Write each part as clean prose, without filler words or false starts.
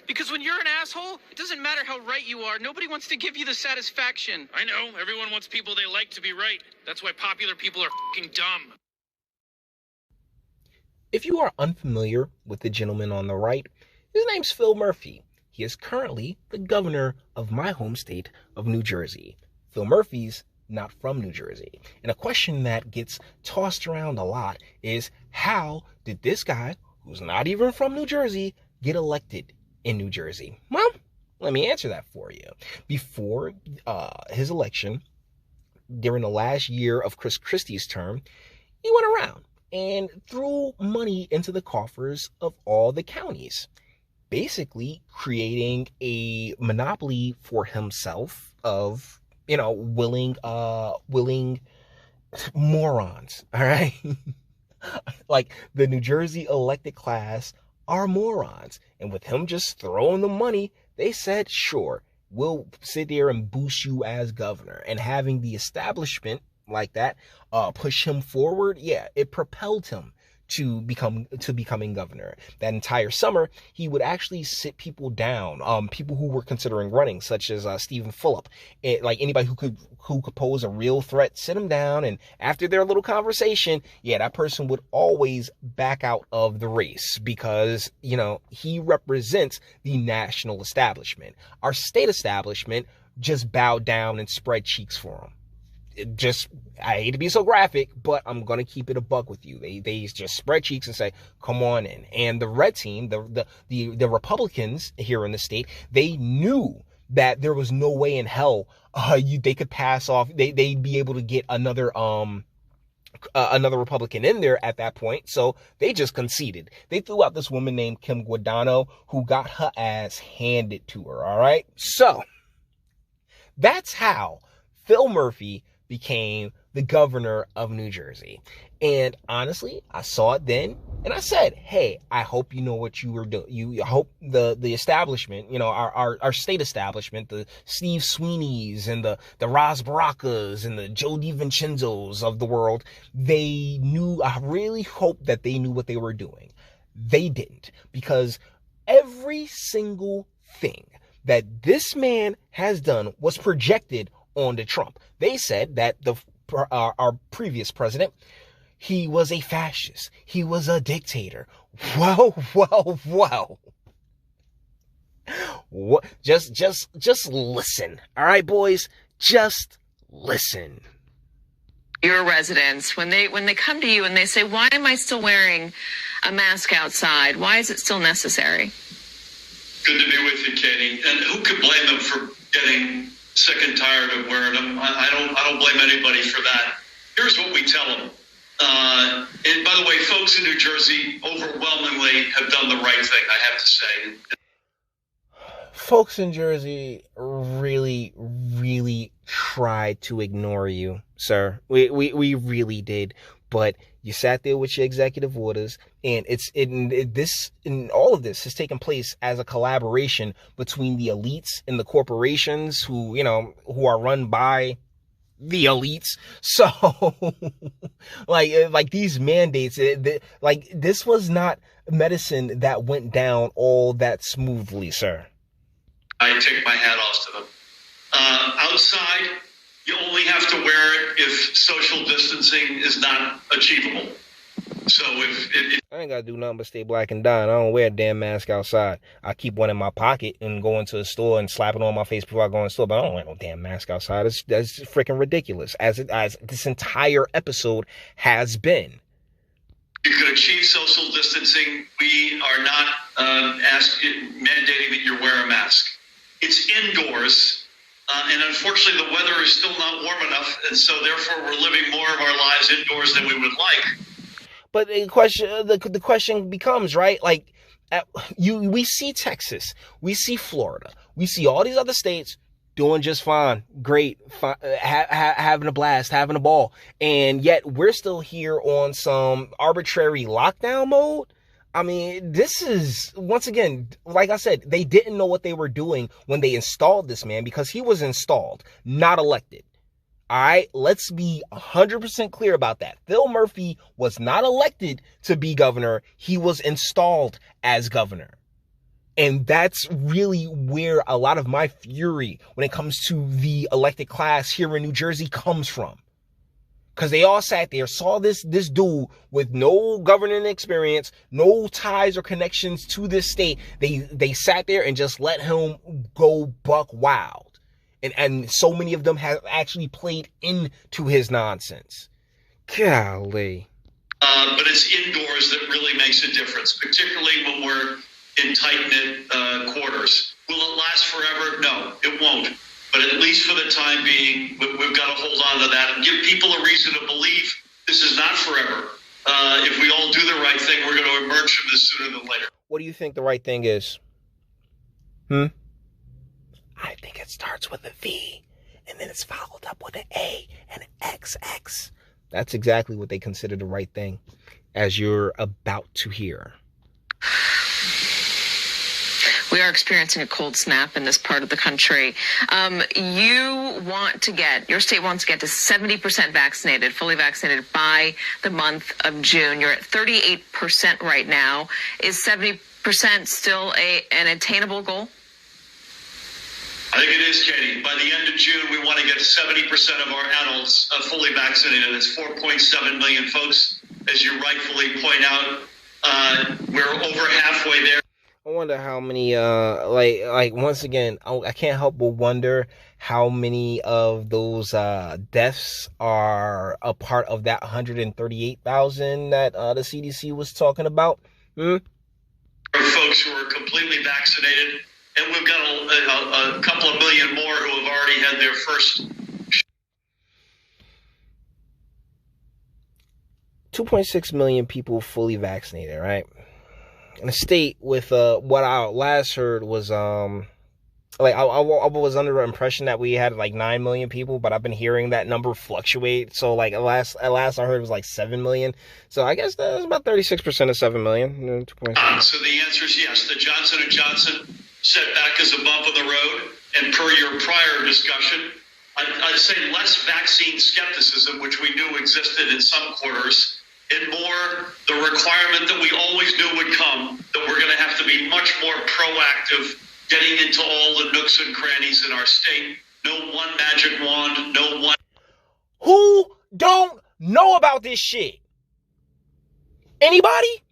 Because when you're an asshole, it doesn't matter how right you are. Nobody wants to give you the satisfaction. I know. Everyone wants people they like to be right. That's why popular people are fucking dumb. If you are unfamiliar with the gentleman on the right, his name's Phil Murphy. He is currently the governor of my home state of New Jersey. Phil Murphy's not from New Jersey. And a question that gets tossed around a lot is, how did this guy, who's not even from New Jersey, get elected in New Jersey? Well, let me answer that for you. Before his election, during the last year of Chris Christie's term, he went around and threw money into the coffers of all the counties, basically creating a monopoly for himself of, willing morons, all right? Like, the New Jersey elected class are morons. And with him just throwing the money, they said, sure, we'll sit there and boost you as governor. And having the establishment like that push him forward, yeah, it propelled him to becoming governor. That entire summer, he would actually sit people down, people who were considering running, such as Stephen Phillip, like anybody who could pose a real threat, sit them down, and after their little conversation, yeah, that person would always back out of the race because, he represents the national establishment. Our state establishment just bowed down and spread cheeks for him. I hate to be so graphic, but I'm going to keep it a buck with you. They just spread cheeks and say, come on in. And the red team, the Republicans here in the state, they knew that there was no way in hell they could pass off. They'd be able to get another Republican in there at that point. So they just conceded. They threw out this woman named Kim Guadagno, who got her ass handed to her. All right. So that's how Phil Murphy became the governor of New Jersey. And honestly, I saw it then and I said, hey, I hope you know what you were doing. You hope the establishment, our state establishment, the Steve Sweeneys and the Ras Baracas and the Joe DiVincenzos of the world, I really hope that they knew what they were doing. They didn't, because every single thing that this man has done was projected onto Trump. They said that our previous president, he was a fascist. He was a dictator. Whoa. What? Just listen. All right, boys, just listen. Your residents, when they come to you and they say, why am I still wearing a mask outside? Why is it still necessary? Good to be with you, Katie. And who could blame them for getting sick and tired of wearing them? I don't blame anybody for that. Here's what we tell them. And by the way, folks in New Jersey overwhelmingly have done the right thing, I have to say. Folks in Jersey really, really tried to ignore you, sir. We really did. But you sat there with your executive orders, and all of this has taken place as a collaboration between the elites and the corporations who are run by the elites. So, like these mandates, this was not medicine that went down all that smoothly, sir. I take my hat off to them. Outside, you only have to wear it if social distancing is not achievable. So I ain't gotta do nothing but stay black and dying. I don't wear a damn mask outside. I keep one in my pocket and go into a store and slap it on my face before I go in the store, but I don't wear no damn mask outside. That's freaking ridiculous, as this entire episode has been. You could achieve social distancing. We are not mandating that you wear a mask. It's indoors. And unfortunately, the weather is still not warm enough, and so therefore we're living more of our lives indoors than we would like. But the question becomes, right? Like, we see Texas, we see Florida, we see all these other states doing just fine, great, having a blast, having a ball, and yet we're still here on some arbitrary lockdown mode. I mean, this is, once again, like I said, they didn't know what they were doing when they installed this man, because he was installed, not elected. All right, let's be 100% clear about that. Phil Murphy was not elected to be governor. He was installed as governor. And that's really where a lot of my fury when it comes to the elected class here in New Jersey comes from. Because they all sat there, saw this dude with no governing experience, no ties or connections to this state. They sat there and just let him go buck wild. And so many of them have actually played into his nonsense. Golly. But it's indoors that really makes a difference, particularly when we're in tight-knit quarters. Will it last forever? No, it won't. But at least for the time being, we've got to hold on to that and give people a reason to believe this is not forever. If we all do the right thing, we're going to emerge from this sooner than later. What do you think the right thing is? I think it starts with a V, and then it's followed up with an A and an XX. That's exactly what they consider the right thing, as you're about to hear. We are experiencing a cold snap in this part of the country. Your state wants to get to 70% vaccinated, fully vaccinated by the month of June. You're at 38% right now. Is 70% still an attainable goal? I think it is, Katie. By the end of June, we want to get 70% of our adults fully vaccinated. That's 4.7 million folks. As you rightfully point out, we're over halfway there. I wonder how many, once again, I can't help but wonder how many of those deaths are a part of that 138,000 that the CDC was talking about. Folks who are completely vaccinated, and we've got a couple of million more who have already had their first. 2.6 million people fully vaccinated, right? In a state with what I last heard was I was under the impression that we had like 9 million people, but I've been hearing that number fluctuate. So like at last I heard it was like 7 million. So I guess that's about 36% of 7 million. So the answer is yes. The Johnson & Johnson setback is a bump in the road, and per your prior discussion, I'd say less vaccine skepticism, which we knew existed in some quarters, and more the requirement that we always knew would come, that we're going to have to be much more proactive, getting into all the nooks and crannies in our state. No one magic wand, no one. Who don't know about this shit? Anybody?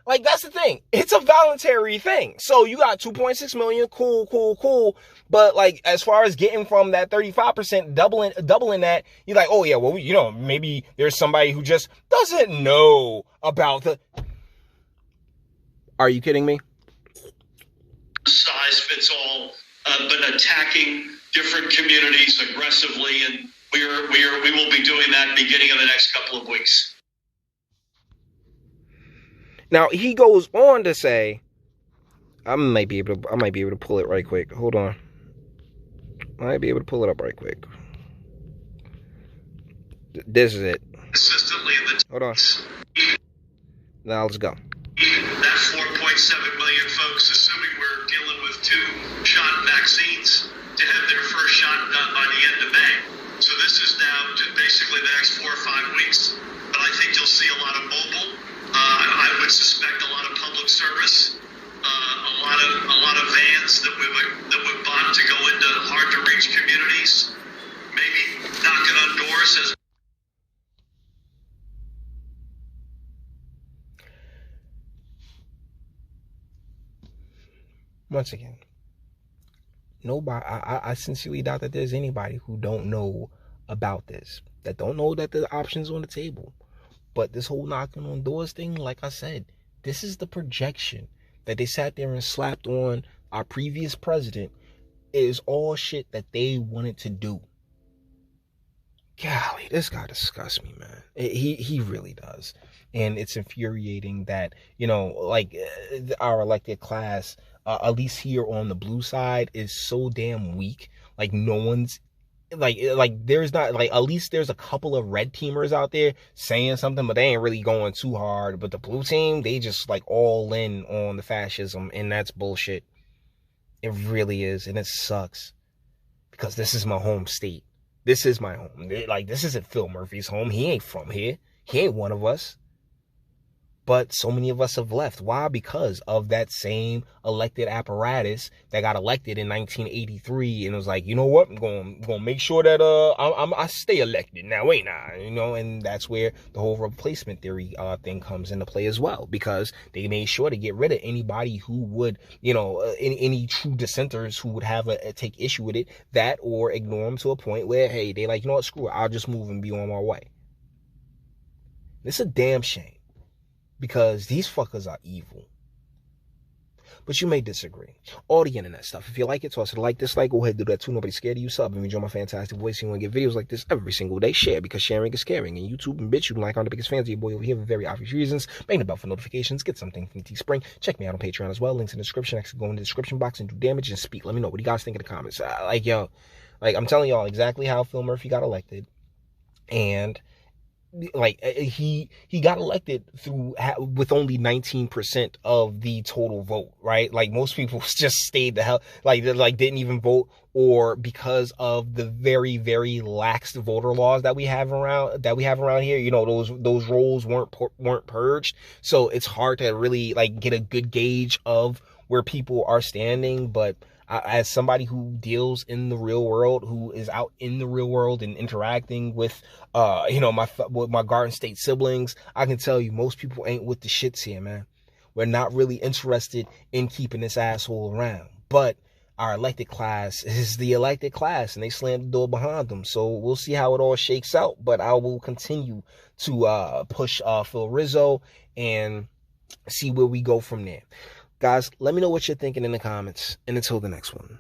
Like, that's the thing. It's a voluntary thing. So you got 2.6 million. Cool. But like, as far as getting from that 35%, doubling that, you're like, oh yeah, well, maybe there's somebody who just doesn't know about the. Are you kidding me? Size fits all, but attacking different communities aggressively, and we will be doing that beginning of the next couple of weeks. Now he goes on to say, I might be able to pull it right quick. Hold on. I might be able to pull it up right quick. This is it. Consistently in the. Hold on. Now let's go. That 4.7 million folks, assuming we're dealing with 2-shot vaccines, to have their first shot done by the end of May. So this is now to basically the next 4 or 5 weeks. But I think you'll see a lot of mobile. I would suspect a lot of public service, a lot of vans that we've bought to go into hard to reach communities, maybe knocking on doors as. Once again, nobody. I sincerely doubt that there's anybody who don't know about this, that don't know that the options on the table. But this whole knocking on doors thing, like I said, this is the projection that they sat there and slapped on our previous president. It is all shit that they wanted to do. Golly, this guy disgusts me, man. He really does. And it's infuriating that, our elected class, at least here on the blue side, is so damn weak. Like, no one's there's not, at least there's a couple of red teamers out there saying something, but they ain't really going too hard. But the blue team, they just all in on the fascism, and that's bullshit. It really is, and it sucks, because this is my home state. This is my home. This isn't Phil Murphy's home. He ain't from here. He ain't one of us. But so many of us have left. Why? Because of that same elected apparatus that got elected in 1983, and it was like, you know what, I'm going to make sure that I stay elected now, ain't I? You know, and that's where the whole replacement theory thing comes into play as well, because they made sure to get rid of anybody who would, you know, any true dissenters who would have a take issue with it, that or ignore them to a point where, hey, they like, you know what, screw it, I'll just move and be on my way. It's a damn shame, because these fuckers are evil. But you may disagree. All the internet stuff. If you like it, toss it a like, dislike, go ahead, do that too. Nobody's scared of you. Sub. If you enjoy my fantastic voice, you want to get videos like this every single day, share, because sharing is caring. And YouTube and Bitchute and like are the biggest fans of your boy over here for very obvious reasons. Ring the bell for notifications. Get something from Teespring. Check me out on Patreon as well. Links in the description. Actually go in the description box and do damage and speak. Let me know what you guys think in the comments. I'm telling y'all exactly how Phil Murphy got elected. And like, he got elected through with only 19% of the total vote, right? Like, most people just stayed the hell, like didn't even vote, or because of the very, very lax voter laws that we have around here, you know, those rolls weren't purged, so it's hard to really like get a good gauge of where people are standing. But as somebody who deals in the real world, who is out in the real world and interacting with, my Garden State siblings, I can tell you most people ain't with the shits here, man. We're not really interested in keeping this asshole around. But our elected class is the elected class, and they slammed the door behind them. So we'll see how it all shakes out. But I will continue to push Phil Rizzo and see where we go from there. Guys, let me know what you're thinking in the comments, and until the next one.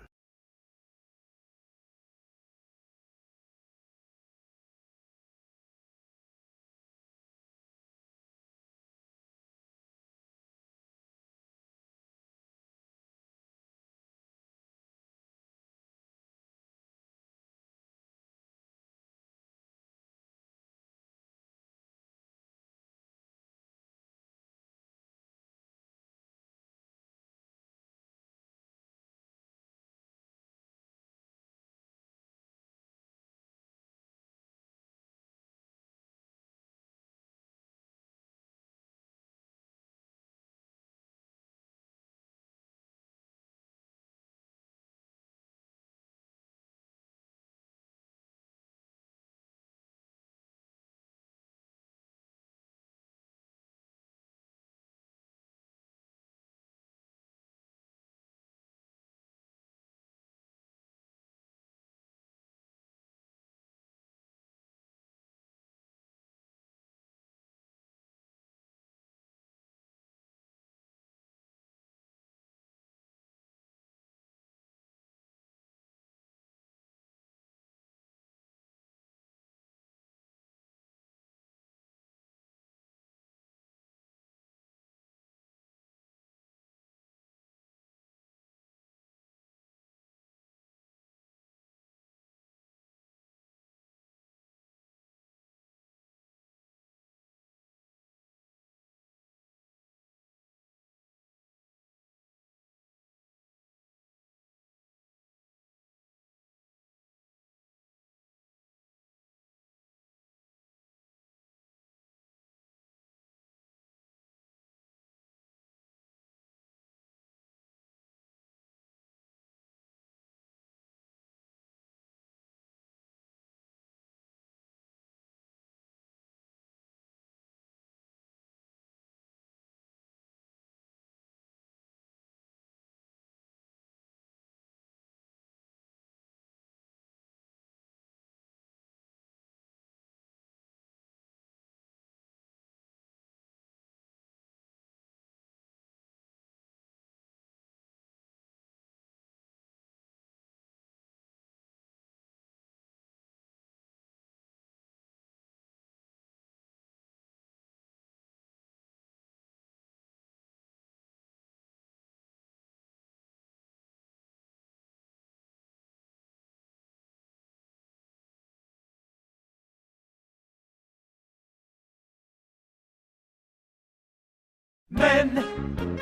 Men,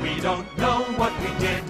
we don't know what we did.